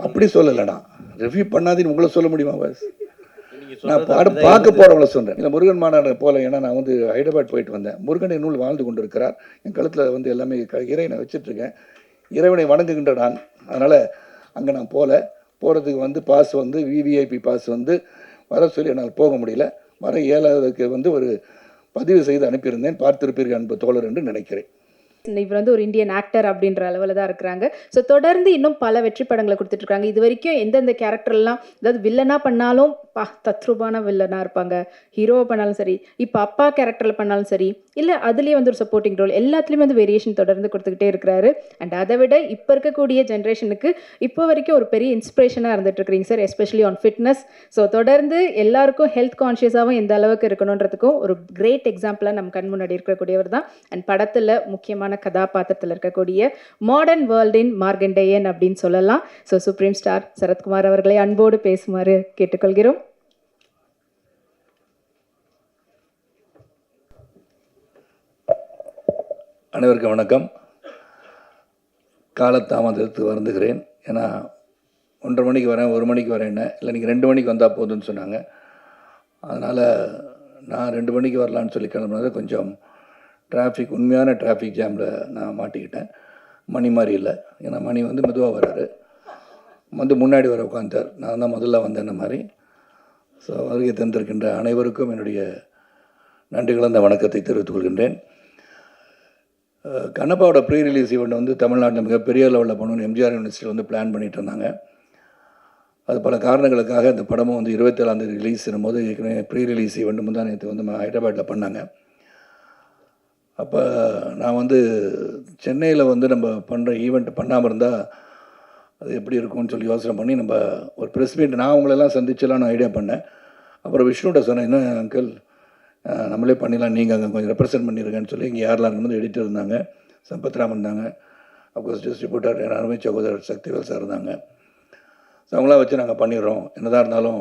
அப்படி சொல்லலைண்ணா, ரிவ்யூ பண்ணாதீன்னு உங்களை சொல்ல முடியுமா பாஸ்? நான் பார்க்க போகிறவங்கள சொல்கிறேன். இல்லை முருகன் மாநாடு போல, ஏன்னா நான் வந்து ஹைதராபாத் போயிட்டு வந்தேன். முருகன் நூல் வாழ்ந்து கொண்டு இருக்கிறார். என் கழுத்தில் வந்து எல்லாமே இறைவனை வச்சுட்ருக்கேன். இறைவனை வணங்குகின்ற நான். அதனால் அங்கே நான் போகிறதுக்கு வந்து பாஸ் வந்து விவிஐபி பாஸ் வந்து வர சொல்லி என்னால் போக முடியல. வர 7க்கு வந்து ஒரு பதிவு செய்து அனுப்பியிருந்தேன். பார்த்திருப்பீர்கள் அன்பு தோழர் என்று நினைக்கிறேன். இவர் வந்து ஒரு இந்தியன் ஆக்டர் அப்படின்ற அளவில் தான் இருக்கிறாங்க. ஸோ தொடர்ந்து இன்னும் பல வெற்றி படங்களை கொடுத்துட்ருக்காங்க. இது வரைக்கும் எந்தெந்த கேரக்டர்லாம், அதாவது வில்லனாக பண்ணாலும் தத்ரூபான வில்லனாக இருப்பாங்க, ஹீரோவை பண்ணாலும் சரி, இப்போ அப்பா கேரக்டரில் பண்ணாலும் சரி, இல்லை அதுலேயே வந்து ஒரு சப்போர்ட்டிங் ரோல், எல்லாத்துலேயுமே வந்து வேரியேஷன் தொடர்ந்து கொடுத்துக்கிட்டே இருக்கிறாரு. அண்ட் அதை விட இப்போ இருக்கக்கூடிய ஜென்ரேஷனுக்கு இப்போ வரைக்கும் ஒரு பெரிய இன்ஸ்பிரேஷனாக இருந்துகிட்ருக்கிறீங்க sir, especially on fitness. So தொடர்ந்து எல்லாருக்கும் ஹெல்த் கான்ஷியஸாகவும் எந்த அளவுக்கு இருக்கணுன்றதுக்கும் ஒரு கிரேட் எக்ஸாம்பிளாக நம்ம கண் முன்னாடி இருக்கக்கூடியவர் தான். அண்ட் படத்தில் முக்கியமான கதாபாத்திரத்தில் இருக்கக்கூடிய மாடர்ன் வேர்ல்டின் மார்கண்டேயன் அப்படின்னு சொல்லலாம். ஸோ சுப்ரீம் ஸ்டார் சரத்குமார் அவர்களை அன்போடு பேசுமாறு கேட்டுக்கொள்கிறோம். அனைவருக்கும் வணக்கம். காலதாமதத்துக்கு வருந்துகிறேன். ஏன்னா 1:30 மணிக்கு வரேன், 1 மணிக்கு வரேன், இல்லை நீங்கள் 2 மணிக்கு வந்தால் போதுன்னு சொன்னாங்க. அதனால் நான் 2 மணிக்கு வரலான்னு சொல்லி கிளம்புனது கொஞ்சம் டிராஃபிக், உண்மையான டிராஃபிக் ஜாமில் நான் மாட்டிக்கிட்டேன். மணி மாதிரி இல்லை. ஏன்னா மணி வந்து மெதுவாக வர்றாரு, வந்து முன்னாடி வர உட்காந்தார். நான் தான் முதல்ல வந்தேன்ன மாதிரி. ஸோ வருகை தந்திருக்கின்ற அனைவருக்கும் என்னுடைய நன்றி கலந்த வணக்கத்தை தெரிவித்துக் கொள்கின்றேன். கண்ணப்பாவோட ப்ரீ ரிலீஸ் ஈவெண்ட் வந்து தமிழ்நாட்டில் மிகப்பெரிய லெவலில் பண்ணணும்னு எம்ஜிஆர் யூனிவர்சிட்டியில் வந்து பிளான் பண்ணிகிட்டு இருந்தாங்க. அது பல காரணங்களுக்காக இந்த படமும் வந்து 27ஆம் தேதி ரிலீஸ் பண்ணும்போது ஏற்கனவே ப்ரீ ரிலீஸ் ஈவெண்ட் முந்தா நேற்று வந்து ஹைதராபாத்தில் பண்ணாங்க. அப்போ நான் வந்து சென்னையில் வந்து நம்ம பண்ணுற ஈவெண்ட் பண்ணாமல் இருந்தால் அது எப்படி இருக்கும்னு சொல்லி யோசனை பண்ணி நம்ம ஒரு ப்ரெஸ் மீட் நான் உங்களெல்லாம் சந்திச்செல்லாம் நான் ஐடியா பண்ணேன். அப்புறம் விஷ்ணுகிட்ட சொன்னேன், என்ன அங்கிள் நம்மளே பண்ணிடலாம், நீங்கள் அங்கே கொஞ்சம் ரெப்ரசென்ட் பண்ணியிருக்கேன்னு சொல்லி. இங்கே யாரெல்லாம் இருக்கும்போது எடிட்டர் இருந்தாங்க, சம்பத்ராமன் இருந்தாங்க, அப்கோர்ஸ் டிஸ்ட்ரிபியூட்டர் என் அருமை சகோதரர் சக்திவேல் சார் இருந்தாங்க. ஸோ அவங்களாம் வச்சு நாங்கள் பண்ணிடுறோம், என்னதான் இருந்தாலும்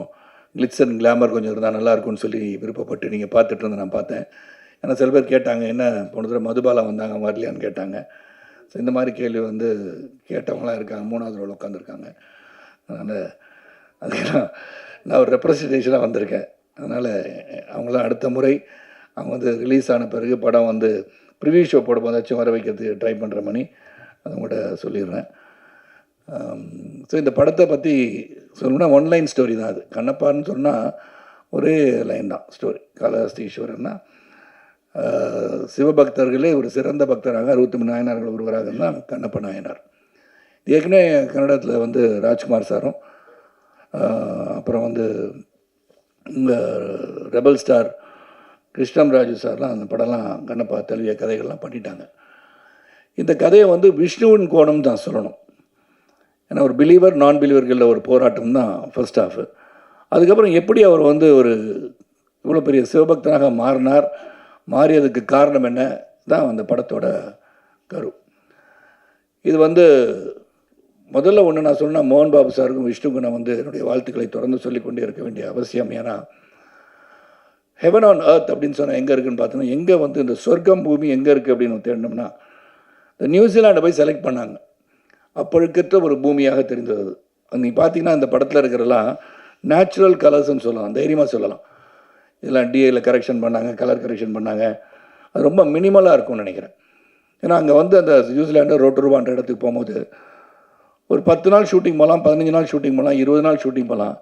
கிளிட்ஸ் அண்ட் கிளாமர் கொஞ்சம் இருந்தால் நல்லாயிருக்கும்னு சொல்லி விருப்பப்பட்டு நீங்கள் பார்த்துட்டு இருந்தேன். நான் பார்த்தேன். ஏன்னா சில பேர் கேட்டாங்க, என்ன போன தடவை மதுபாலா வந்தாங்க வரலையான்னு கேட்டாங்க. ஸோ இந்த மாதிரி கேள்வி வந்து கேட்டவங்களாம் இருக்காங்க, 3வது ரோல் உட்காந்துருக்காங்க. அதனால் அதுக்கெல்லாம் நான் ஒரு ரெப்ரஸன்டேஷனாக வந்திருக்கேன். அதனால் அவங்களாம் அடுத்த முறை அவங்க வந்து ரிலீஸ் ஆன பிறகு படம் வந்து ப்ரிவியூ ஷோ போட போதாச்சும் வர வைக்கிறதுக்கு ட்ரை பண்ணுற மணி அதை கூட சொல்லிடுறேன். ஸோ இந்த படத்தை பற்றி சொல்லணும்னா ஒன்லைன் ஸ்டோரி தான் அது. கண்ணப்பான்னு சொன்னால் ஒரே லைன் தான் ஸ்டோரி. காளஹஸ்தி ஈஸ்வரன்னா சிவபக்தர்களே ஒரு சிறந்த பக்தராக 63 நாயனார்கள் ஒருவராக தான் கண்ணப்ப நாயனார். ஏற்கனவே கன்னடத்தில் வந்து ராஜ்குமார் சாரும் அப்புறம் வந்து உங்கள் ரெபல் ஸ்டார் கிருஷ்ணம் ராஜு சார்லாம் அந்த படம்லாம் கண்ணப்பா தழுவிய கதைகள்லாம் பண்ணிட்டாங்க. இந்த கதையை வந்து விஷ்ணுவின் கோணம் தான் சொல்லணும். ஏன்னா ஒரு பிலீவர் நான் பிலீவர்களில் ஒரு போராட்டம் தான் ஃபர்ஸ்ட் ஹாஃபு. அதுக்கப்புறம் எப்படி அவர் வந்து ஒரு இவ்வளோ பெரிய சிவபக்தனாக மாறியதுக்கு காரணம் என்ன தான் அந்த படத்தோட கரு. இது வந்து முதல்ல ஒன்று நான் சொன்னால் மோகன் பாபு சாருக்கும் விஷ்ணுக்கும் நான் வந்து என்னுடைய வாழ்த்துக்களை தொடர்ந்து சொல்லிக்கொண்டே இருக்க வேண்டிய அவசியம். ஏன்னா ஹெவன் ஆன் எர்த் அப்படின்னு சொன்னால் எங்கே இருக்குதுன்னு பார்த்தோன்னா, எங்கே வந்து இந்த சொர்க்கம் பூமி எங்கே இருக்குது அப்படின்னு தேடினோம்னா இந்த நியூசிலாண்டை போய் செலக்ட் பண்ணாங்க. அப்பழுக்கற்ற ஒரு பூமியாக தெரிந்தது. நீங்கள் பார்த்தீங்கன்னா இந்த படத்தில் இருக்கிறலாம் நேச்சுரல் கலர்ஸ்ன்னு சொல்லலாம், தைரியமாக சொல்லலாம். இதெல்லாம் டிஏயில் கரெக்ஷன் பண்ணாங்க, கலர் கரெக்ஷன் பண்ணாங்க. அது ரொம்ப மினிமலாக இருக்கும்னு நினைக்கிறேன். ஏன்னா அங்கே வந்து அந்த நியூசிலாண்டு ரோட்டருவான்ற இடத்துக்கு போகும்போது ஒரு 10 நாள் ஷூட்டிங் போகலாம், 15 நாள் ஷூட்டிங் போகலாம், 20 நாள் ஷூட்டிங் போகலாம்.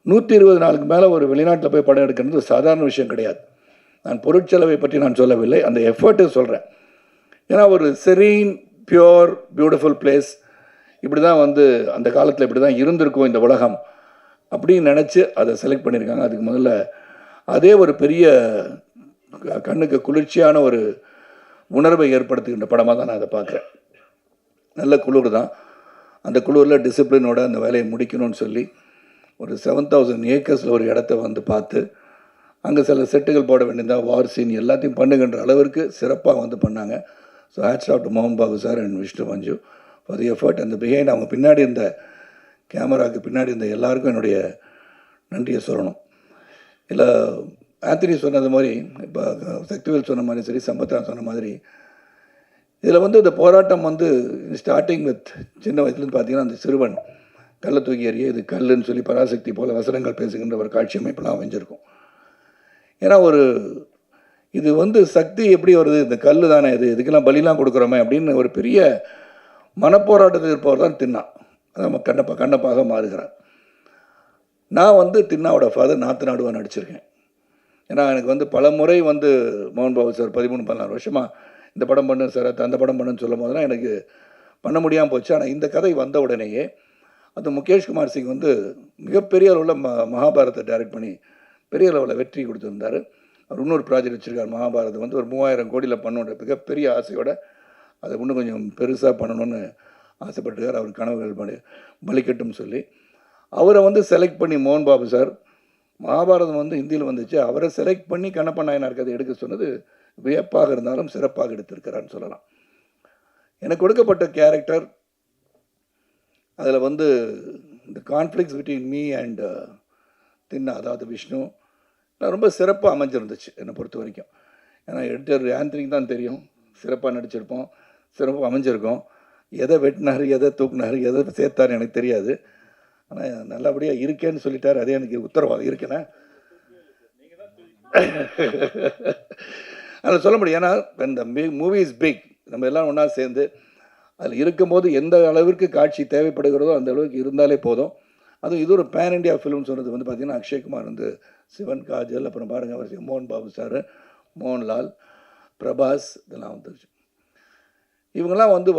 120 நாளுக்கு மேலே ஒரு வெளிநாட்டில் போய் படம் எடுக்கிறது சாதாரண விஷயம் கிடையாது. நான் பொருட்செலவை பற்றி நான் சொல்லவில்லை, அந்த எஃபர்ட்டு சொல்கிறேன். ஏன்னா ஒரு செரீன் பியூர் பியூட்டிஃபுல் பிளேஸ் இப்படி தான் வந்து அந்த காலத்தில் இப்படி தான் இருந்திருக்கும் இந்த உலகம் அப்படின்னு நினச்சி அதை செலக்ட் பண்ணியிருக்காங்க. அதுக்கு முதல்ல அதே ஒரு பெரிய கண்ணுக்கு குளிர்ச்சியான ஒரு உணர்வை ஏற்படுத்துகின்ற படமாக தான் நான் அதை பார்க்குறேன். நல்ல குளிர் தான். அந்த குளிரில் டிசிப்ளினோட அந்த வேலையை முடிக்கணும்னு சொல்லி ஒரு 7000 ஏக்கர்ஸில் ஒரு இடத்த வந்து பார்த்து அங்கே சில செட்டுகள் போட வேண்டியதாக வார் சீன் எல்லாத்தையும் பண்ணுகின்ற அளவிற்கு சிறப்பாக வந்து பண்ணாங்க. ஸோ ஹேட்ஸ் ஆஃப் டு மோகன் Babu sir and Vishnu Manju for the effort. அந்த பிஹைண்ட் அவங்க பின்னாடி இருந்த கேமராவுக்கு பின்னாடி இருந்த எல்லாருக்கும் என்னுடைய நன்றியை சொல்லணும். இல்லை ஆந்தனி சொன்னது மாதிரி, இப்போ சக்திவேல் சொன்ன மாதிரி சரி, சம்பத்ரான் சொன்ன மாதிரி, இதில் வந்து இந்த போராட்டம் வந்து ஸ்டார்டிங் வித் சின்ன வயசுலேருந்து பார்த்தீங்கன்னா அந்த சிறுவன் கல்லை தூக்கி எறிய இது கல்லுன்னு சொல்லி பராசக்தி போல் வசனங்கள் பேசுகின்ற ஒரு காட்சி அமைப்பெல்லாம் அமைஞ்சிருக்கும். ஏன்னா இது வந்து சக்தி எப்படி வருது, இந்த கல் தானே இது, இதுக்கெல்லாம் பலிலாம் கொடுக்குறோமே அப்படின்னு ஒரு பெரிய மனப்போராட்டத்தில் இருப்பவர் தான் தின்னா. நம்ம கண்ணப்பாக மாறுகிறார். நான் வந்து தின்னாவோட ஃபாதர் நாத்து நாடுவாக நடிச்சிருக்கேன். ஏன்னா எனக்கு வந்து பல முறை வந்து மோகன் பாபு சார் 13-14 வருஷமாக இந்த படம் பண்ணு சார், அந்த படம் பண்ணுன்னு சொல்லும் போதெல்லாம் எனக்கு பண்ண முடியாமல் போச்சு. ஆனால் இந்த கதை வந்த உடனேயே அது முகேஷ் குமார் சிங் வந்து மிகப்பெரிய அளவில் மகாபாரத்தை டைரக்ட் பண்ணி பெரிய அளவில் வெற்றி கொடுத்துருந்தார். அவர் இன்னொரு ப்ராஜெக்ட் வச்சுருக்கார். மகாபாரதம் வந்து ஒரு 3000 கோடியில் பண்ணுன்ற மிகப்பெரிய ஆசையோடு அதை இன்னும் கொஞ்சம் பெருசாக பண்ணணும்னு ஆசைப்பட்டுருக்கார். அவர் கனவுகள் பலிக்கட்டும் சொல்லி அவரை வந்து செலக்ட் பண்ணி மோகன் பாபு சார் மகாபாரதம் வந்து ஹிந்தியில் வந்துச்சு, அவரை செலக்ட் பண்ணி கண்ணப்ப நாயனார் கதை எடுக்க சொன்னது வியப்பாக இருந்தாலும் சிறப்பாக எடுத்திருக்கிறான்னு சொல்லலாம். எனக்கு கொடுக்கப்பட்ட கேரக்டர் அதில் வந்து இந்த கான்ஃப்ளிக்ஸ் பிட்வீன் மீ அண்ட் தின்னா, அதாவது விஷ்ணு, ரொம்ப சிறப்பாக அமைஞ்சிருந்துச்சு என்னை பொறுத்த வரைக்கும். ஏன்னா எடிட்டர் ஆந்தனிக்கு தான் தெரியும், சிறப்பாக நடிச்சிருப்போம், சிறப்பாக அமைஞ்சிருக்கோம். எதை வெட்டினார், எதை தூக்குனார், எதை சேர்த்தார் எனக்கு தெரியாது. ஆனால் நல்லபடியாக இருக்கேன்னு சொல்லிட்டார். அதே எனக்கு உத்தரவாதம் இருக்கேன்னா அதில் சொல்ல முடியும். ஏன்னா இந்த மூவி இஸ் பிக், நம்ம எல்லாம் ஒன்றா சேர்ந்து அதில் இருக்கும்போது எந்த அளவிற்கு காட்சி தேவைப்படுகிறதோ அந்த அளவுக்கு இருந்தாலே போதும். அதுவும் இது ஒரு பேன் இண்டியா ஃபிலிம் சொன்னது வந்து பார்த்திங்கன்னா அக்ஷய்குமார் வந்து, சிவன், காஜல், அப்புறம் பாருங்கள் அவர் மோகன் பாபு சார், மோகன்லால், பிரபாஸ், இதெல்லாம் வந்துருச்சு. இவங்கெல்லாம் வந்து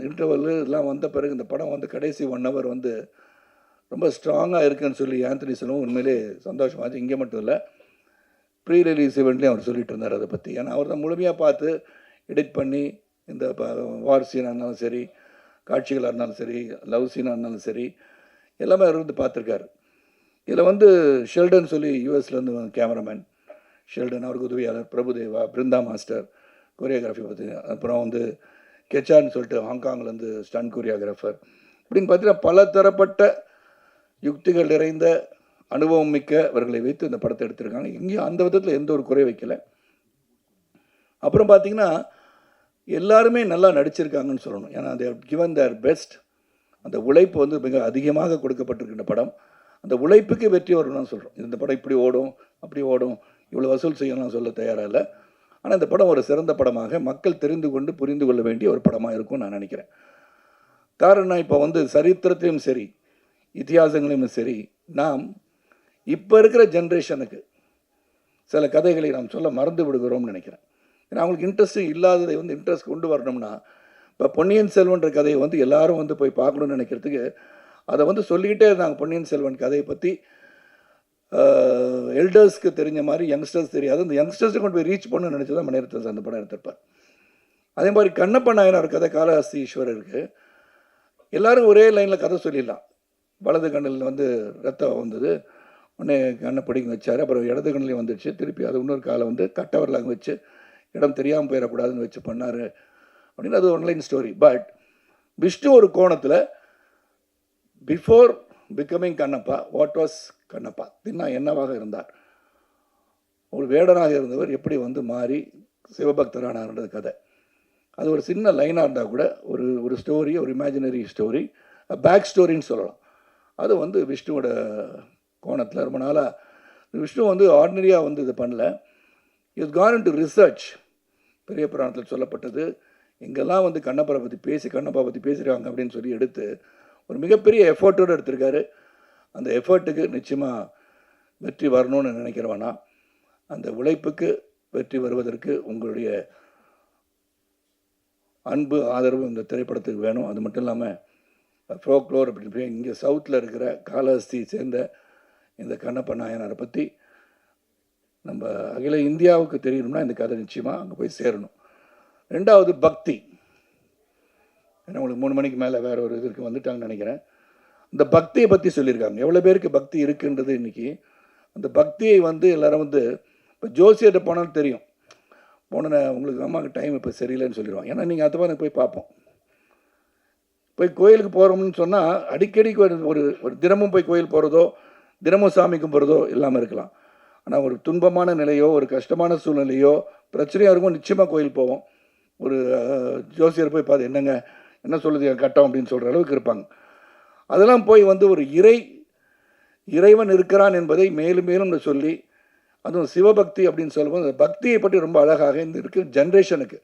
இன்டர்வல் இதெல்லாம் வந்த பிறகு இந்த படம் வந்து கடைசி 1 hour வந்து ரொம்ப ஸ்ட்ராங்காக இருக்குன்னு சொல்லி ஆந்தனி சொல்லவும் உண்மையிலே சந்தோஷமாச்சு. இங்கே மட்டும் இல்லை, ப்ரீ ரிலீஸ் ஈவெண்ட்லேயும் அவர் சொல்லிட்டு இருந்தார் அதை பற்றி. ஏன்னா அவர் தான் முழுமையாக பார்த்து எடிட் பண்ணி இந்த வார் சீனாக இருந்தாலும் சரி, காட்சிகளாக இருந்தாலும் சரி, லவ் சீனாக இருந்தாலும் சரி, எல்லாமே அவர் வந்து பார்த்துருக்காரு. இதில் வந்து ஷெல்டன் சொல்லி யூஎஸ்லேருந்து கேமராமேன் ஷெல்டன், அவருக்கு உதவியாளர் பிரபுதேவா, பிருந்தா மாஸ்டர் கொரியோகிராஃபி பார்த்து, அப்புறம் வந்து கெச்சான்னு சொல்லிட்டு ஹாங்காங்லேருந்து ஸ்டன் கொரியோகிராஃபர், இப்படின்னு பார்த்தீங்கன்னா பல தரப்பட்ட யுக்திகள் நிறைந்த அனுபவம் மிக்கவர்களை வைத்து இந்த படத்தை எடுத்திருக்காங்க. இங்கேயும் அந்த விதத்தில் எந்த ஒரு குறை வைக்கலை. அப்புறம் பார்த்திங்கன்னா எல்லாருமே நல்லா நடிச்சிருக்காங்கன்னு சொல்லணும். ஏன்னா they have given their best. அந்த உழைப்பு வந்து மிக அதிகமாக கொடுக்கப்பட்டிருக்கின்ற படம். அந்த உழைப்புக்கு வெற்றி வரணும்னு சொல்கிறோம். இந்த படம் இப்படி ஓடும், அப்படி ஓடும், இவ்வளோ வசூல் செய்யலாம் சொல்ல தயாராக இல்லை. ஆனால் இந்த படம் ஒரு சிறந்த படமாக மக்கள் தெரிந்து கொண்டு புரிந்து கொள்ள வேண்டிய ஒரு படமாக இருக்கும்னு நான் நினைக்கிறேன். காரணம் இப்போ வந்து சரித்திரத்திலையும் சரி, இதிகாசங்களையும் சரி, நாம் இப்போ இருக்கிற ஜென்ரேஷனுக்கு சில கதைகளை நாம் சொல்ல மறந்து விடுகிறோம்னு நினைக்கிறேன். ஏன்னா அவங்களுக்கு இன்ட்ரெஸ்ட் இல்லாததை வந்து இன்ட்ரெஸ்ட் கொண்டு வரணும்னா, இப்போ பொன்னியின் செல்வன்ற கதையை வந்து எல்லாரும் வந்து போய் பார்க்கணுன்னு நினைக்கிறதுக்கு அதை வந்து சொல்லிக்கிட்டே இருந்தாங்க. பொன்னியின் செல்வன் கதையை பற்றி எல்டர்ஸ்க்கு தெரிஞ்ச மாதிரி யங்ஸ்டர்ஸ் தெரியாது. அந்த யங்ஸ்டர்ஸை கொண்டு போய் ரீச் பண்ணணும்னு நினச்சி தான் மணிரத்னம் அந்த படம் எடுத்திருப்பார். அதே மாதிரி கண்ணப்ப நாயனார் கதை காளஹஸ்தி ஈஸ்வரருக்கு எல்லோரும் ஒரே லைனில் கதை சொல்லிடலாம். வலது கண்ணில் வந்து ரத்தம் வந்தது, உடனே கண்ணை பிடிங்க வச்சார், அப்புறம் இடது கண்ணிலையும் வந்துடுச்சு, திருப்பி அது இன்னொரு காலை வந்து கட்டவரில் வச்சு இடம் தெரியாமல் போயிடக்கூடாதுன்னு வச்சு பண்ணார் அப்படின்னு அது ஒன்லைன் ஸ்டோரி. பட் விஷ்ணு ஒரு கோணத்தில் before becoming Kannappa, what was Kannappa, தின்னா என்னவாக இருந்தார், ஒரு வேடனாக இருந்தவர் எப்படி வந்து மாறி சிவபக்தரானார்ன்றது கதை. அது ஒரு சின்ன லைனாக இருந்தால் கூட ஒரு ஸ்டோரி, ஒரு இமேஜினரி ஸ்டோரி, பேக் ஸ்டோரின்னு சொல்லலாம். அது வந்து விஷ்ணுவோட கோணத்தில் ரொம்ப நாளாக விஷ்ணு வந்து ஆர்டினரியாக வந்து இது பண்ணல. Is gone into research. பெரிய புராணத்தில் சொல்லப்பட்டது, எங்கெல்லாம் வந்து கண்ணப்பரை பற்றி கண்ணப்பா பற்றி பேசுகிறாங்க அப்படின்னு சொல்லி எடுத்து ஒரு மிகப்பெரிய எஃபர்ட்டோடு எடுத்திருக்காரு. அந்த எஃபர்ட்டுக்கு நிச்சயமாக வெற்றி வரணும்னு நினைக்கிறவனா, அந்த உழைப்புக்கு வெற்றி வருவதற்கு உங்களுடைய அன்பு ஆதரவு இந்த திரைப்படத்துக்கு வேணும். அது மட்டும் இல்லாமல் ஃப்ளோக்ளோர் அப்படின்னு இங்கே சவுத்தில் இருக்கிற காளஹஸ்தி சேர்ந்த இந்த கண்ணப்ப நாயனாரை பற்றி நம்ம அகில இந்தியாவுக்கு தெரியணும்னா இந்த கதை நிச்சயமாக அங்கே போய் சேரணும். ரெண்டாவது பக்தி. ஏன்னா உங்களுக்கு 3 மணிக்கு மேலே வேறு ஒரு இதற்கு வந்துட்டாங்கன்னு நினைக்கிறேன். இந்த பக்தியை பற்றி சொல்லியிருக்காங்க. எவ்வளோ பேருக்கு பக்தி இருக்குன்றது இன்றைக்கி. அந்த பக்தியை வந்து எல்லோரும் வந்து இப்போ ஜோசியர்கிட்ட போனாலும் தெரியும், போன உங்களுக்கு அம்மாவுக்கு டைம் இப்போ சரியில்லைன்னு சொல்லிடுவாங்க. ஏன்னா நீங்கள் அது மாதிரி போய் பார்ப்போம். போய் கோயிலுக்கு போகிறோம்னு சொன்னால் அடிக்கடி ஒரு தினமும் போய் கோயில் போகிறதோ, தினமும் சாமி கும்பிட்றதோ இல்லாமல் இருக்கலாம். ஆனால் ஒரு துன்பமான நிலையோ, ஒரு கஷ்டமான சூழ்நிலையோ, பிரச்சனையாக இருக்கும், நிச்சயமாக கோயில் போவோம். ஒரு ஜோசியர் போய் பார்த்து என்னங்க என்ன சொல்லுது என் கட்டம் அப்படின்னு சொல்கிற அளவுக்கு இருப்பாங்க. அதெல்லாம் போய் வந்து ஒரு இறைவன் இருக்கிறான் என்பதை மேலும் மேலும் சொல்லி, அதுவும் சிவபக்தி அப்படின்னு சொல்லும்போது அந்த பக்தியை பற்றி ரொம்ப அழகாக இந்த இருக்கிற ஜென்ரேஷனுக்கு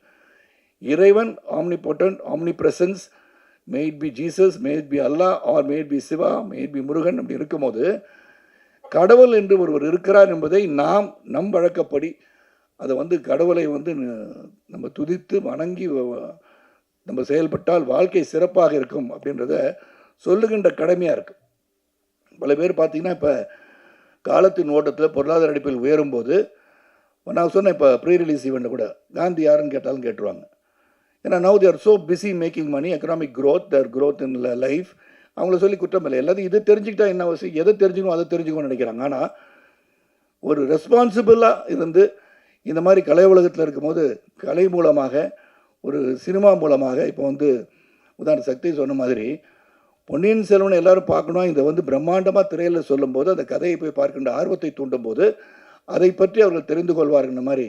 இறைவன் omnipotent, omnipresence, may it be Jesus, may it be Allah, or may it be Shiva, may it be Murugan அப்படி இருக்கும்போது கடவுள் என்று ஒருவர் இருக்கிறார் என்பதை நம் வழக்கப்படி அதை வந்து கடவுளை வந்து நம்ம துதித்து வணங்கி நம்ம செயல்பட்டால் வாழ்க்கை சிறப்பாக இருக்கும் அப்படின்றத சொல்லுகின்ற கடமையாக இருக்குது. பல பேர் பார்த்திங்கன்னா இப்போ காலத்தின் ஓட்டத்தில் பொருளாதார அடிப்பில் உயரும்போது நான் சொன்னேன், இப்போ ப்ரீ ரிலீஸ் ஈவெண்ட்டை கூட காந்தி யாருன்னு கேட்டாலும் கேட்டுருவாங்க. ஏன்னா now they're so busy making money, economic growth, their growth in life. அவங்கள சொல்லி குற்றம் இல்லை, எல்லாத்தையும் இது தெரிஞ்சுக்கிட்டா என்ன அவசியம், எதை தெரிஞ்சுக்கணும் அதை தெரிஞ்சுக்கணும்னு நினைக்கிறாங்க. ஆனால் ஒரு ரெஸ்பான்சிபிளாக இருந்து இந்த மாதிரி கலை உலகத்தில் இருக்கும்போது கலை மூலமாக ஒரு சினிமா மூலமாக இப்போ வந்து உதாரண சக்தி சொன்ன மாதிரி பொன்னியின் செல்வனை எல்லாரும் பார்க்கணும், இதை வந்து பிரம்மாண்டமாக திரையில் சொல்லும்போது அந்த கதையை போய் பார்க்கின்ற ஆர்வத்தை தூண்டும் போது அதை பற்றி அவர்கள் தெரிந்து கொள்வார்கிற மாதிரி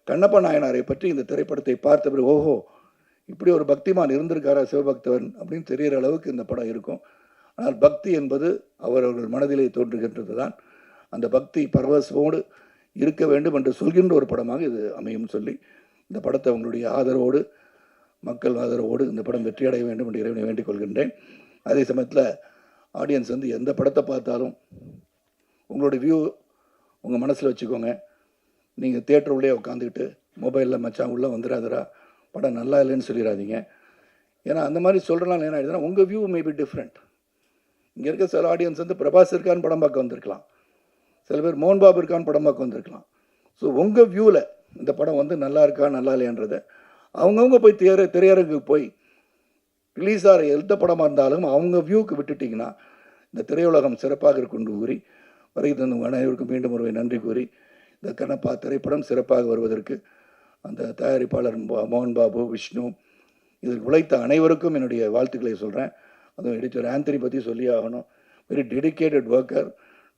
கண்ணப்ப நாயனாரை பற்றி இந்த திரைப்படத்தை பார்த்த பிறகு ஓஹோ இப்படி ஒரு பக்திமான் இருந்திருக்காரா சிவபக்தவன் அப்படின்னு தெரிகிற அளவுக்கு இந்த படம் இருக்கும். ஆனால் பக்தி என்பது அவரவர்கள் மனதிலே தோன்றுகின்றது தான். அந்த பக்தி பரவசமோடு இருக்க வேண்டும் என்று சொல்கின்ற ஒரு படமாக இது அமையும் சொல்லி இந்த படத்தை உங்களுடைய ஆதரவோடு, மக்கள் ஆதரவோடு இந்த படம் வெற்றியடைய வேண்டும் என்று இறைவனை வேண்டிக் கொள்கின்றேன். அதே சமயத்தில் ஆடியன்ஸ் வந்து எந்த படத்தை பார்த்தாலும் உங்களுடைய வியூ உங்கள் மனசில் வச்சுக்கோங்க. நீங்கள் தியேட்டர் உள்ளே உட்காந்துக்கிட்டு மொபைலில் மச்சான் உள்ளே வந்துடாதரா படம் நல்லா இல்லைன்னு சொல்லிடாதீங்க. ஏன்னா அந்த மாதிரி சொல்கிறனால என்ன ஆகிடுதுன்னா உங்கள் வியூ மே பி டிஃப்ரெண்ட். இங்கே இருக்க சில ஆடியன்ஸ் வந்து பிரபாஸ் இருக்கான்னு படம் பார்க்க வந்திருக்கலாம், சில பேர் மோகன் பாபு இருக்கான்னு படம் பார்க்க வந்திருக்கலாம். ஸோ உங்கள் வியூவில் இந்த படம் வந்து நல்லா இருக்கா நல்லா இல்லையன்றதை அவங்கவுங்க போய் திரையரங்குக்கு போய் ரிலீஸ் ஆகிற எந்த படமாக இருந்தாலும் அவங்க வியூவுக்கு விட்டுட்டிங்கன்னா இந்த திரையுலகம் சிறப்பாக இருக்குன்னு கூறி வரைக்கும் தந்த அனைவருக்கும் மீண்டும் ஒரு நன்றி கூறி இந்த கண்ணப்பா திரைப்படம் சிறப்பாக வருவதற்கு அந்த தயாரிப்பாளர் மோகன் பாபு, விஷ்ணு, இதில் உழைத்த அனைவருக்கும் என்னுடைய வாழ்த்துக்களை சொல்கிறேன். அதுவும் எடிட்டர் ஆந்தனி பற்றி சொல்லி ஆகணும். வெரி டெடிக்கேட்டட் ஒர்க்கர்,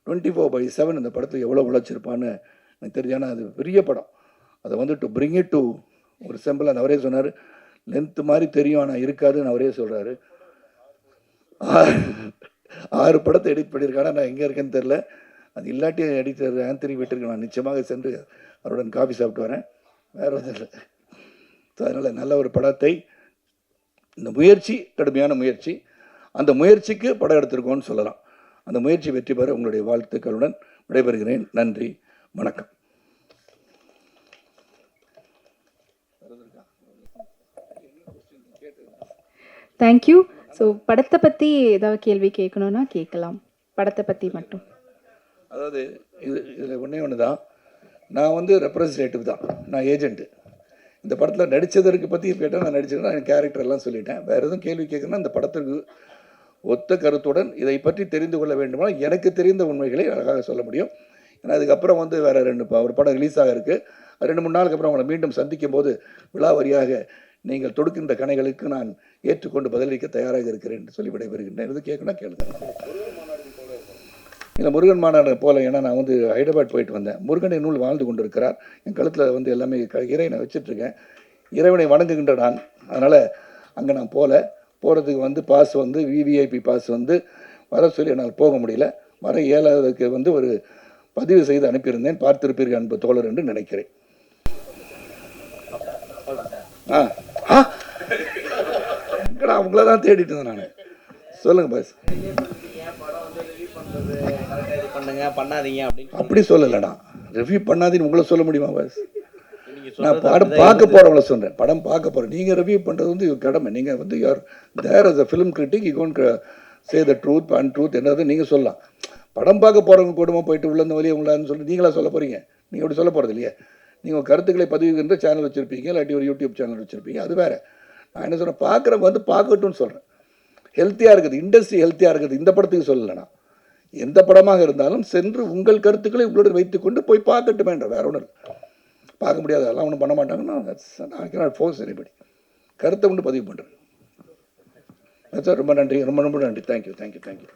24/7 இந்த படத்தில் எவ்வளோ உழைச்சிருப்பான்னு எனக்கு தெரிஞ்சானா அது பெரிய படம். அதை வந்து டு பிரிங் இட் டு ஒரு சிம்பிளாக அவரே சொன்னார், லென்த்து மாதிரி தெரியும் ஆனால் இருக்காதுன்னு அவரே சொல்கிறாரு. 6 படத்தை எடிட் பண்ணியிருக்காங்க. நான் எங்கே இருக்கேன்னு தெரில. அது இல்லாட்டி எடிட்டர் ஆந்தனி வீட்டிற்கு நான் நிச்சயமாக சென்று அவருடன் காஃபி சாப்பிட்டு வரேன், வேறு ஒன்றும் இல்லை. ஸோ அதனால் நல்ல ஒரு படத்தை, இந்த முயற்சி கடுமையான முயற்சி, அந்த முயற்சிக்கு படம் எடுத்திருக்கோன்னு சொல்லலாம். அந்த முயற்சி வெற்றி பெற உங்களுடைய வாழ்த்துக்களுடன் விடைபெறுகிறேன். நன்றி, வணக்கம். தேங்க்யூ. ஸோ படத்தை பற்றி ஏதாவது கேள்வி கேட்கணுன்னா கேட்கலாம், படத்தை பற்றி மட்டும். அதாவது இதில் ஒன்று தான், நான் வந்து ரெப்ரஸன்டேட்டிவ் தான், நான் ஏஜென்ட்டு. இந்த படத்தில் நடித்ததற்கு பற்றி கேட்டால் நான் நடிச்சிருக்கேன், என் கேரக்டர்லாம் சொல்லிட்டேன். வேறு எதுவும் கேள்வி கேட்குன்னா இந்த படத்துக்கு ஒத்த கருத்துடன் இதை பற்றி தெரிந்து கொள்ள வேண்டுமானால் எனக்கு தெரிந்த உண்மைகளை அழகாக சொல்ல முடியும். ஏன்னா அதுக்கப்புறம் வந்து வேறு ஒரு படம் ரிலீஸ் ஆக இருக்குது. 2-3 நாளுக்கு அப்புறம் அவங்களை மீண்டும் சந்திக்கும் போது விழாவரியாக நீங்கள் தொடுக்கின்ற கணைகளுக்கு நான் ஏற்றுக்கொண்டு பதிலளிக்க தயாராக இருக்கிறேன் என்று சொல்லி விடைபெறுகின்றேன். எது கேட்கணும் கேளுங்க. இல்லை முருகன் மாநாடு போல, ஏன்னா நான் வந்து ஹைதராபாத் போயிட்டு வந்தேன். முருகனை நூல் வாழ்ந்து கொண்டு இருக்கிறார். என் கழுத்தில் வந்து எல்லாமே இறைவனை வச்சிட்ருக்கேன். இறைவனை வணங்குகின்ற நான், அதனால் அங்கே நான் போகிறதுக்கு வந்து பாஸ் வந்து விவிஐபி பாஸ் வந்து வர சொல்லி என்னால் போக முடியல. வர இயலாததுக்கு வந்து ஒரு பதிவு செய்து அனுப்பியிருந்தேன், பார்த்திருப்பீர்கள் அன்பு தோழர் என்று நினைக்கிறேன். அவங்கள தான் தேடிட்டு இருந்தேன் நான். சொல்லுங்கள் பாஸ். அப்படி சொல்லலடா, ரிவ்யூ பண்ணாதீன்னு உங்களை சொல்ல முடியுமா பாஸ்? நான் படம் பார்க்க போகிறவங்கள சொல்கிறேன், படம் பார்க்க போகிறேன். நீங்கள் ரிவ்யூ பண்ணுறது வந்து கடமை. நீங்கள் வந்து you are there as a film critic, you can't say the truth and truth என்னது நீங்கள் சொல்லலாம். படம் பார்க்க போகிறவங்க கூடமா போயிட்டு உள்ள இந்த வழியை உங்களான்னு சொல்லி நீங்களா சொல்ல போகிறீங்க? நீங்கள் அப்படி சொல்ல போகிறது இல்லையா? நீங்கள் கருத்துக்களை பதிவுகின்ற சேனல் வச்சுருப்பீங்க, இல்லாட்டி ஒரு யூடியூப் சேனல் வச்சுருப்பீங்க, அது வேறு. நான் என்ன சொல்கிறேன், பார்க்குறவங்க வந்து பார்க்கட்டும்னு சொல்கிறேன். ஹெல்த்தியாக இருக்குது, இண்டஸ்ட்ரி ஹெல்த்தியாக இருக்குது. இந்த படத்துக்கு சொல்லலைண்ணா, எந்த படமாக இருந்தாலும் சென்று உங்கள் கருத்துக்களை உங்களுடன் வைத்துக்கொண்டு போய் பார்க்கட்டுமேன்ற, வேற ஒன்றும் பார்க்க முடியாது, அதெல்லாம் ஒன்றும் பண்ண மாட்டாங்கன்னா நான் கேனாட் ஃபோர்ஸ் எனிபடி. கருத்தை ஒன்று பதிவு பண்ணுறேன். ரொம்ப நன்றி, ரொம்ப ரொம்ப நன்றி. தேங்க்யூ.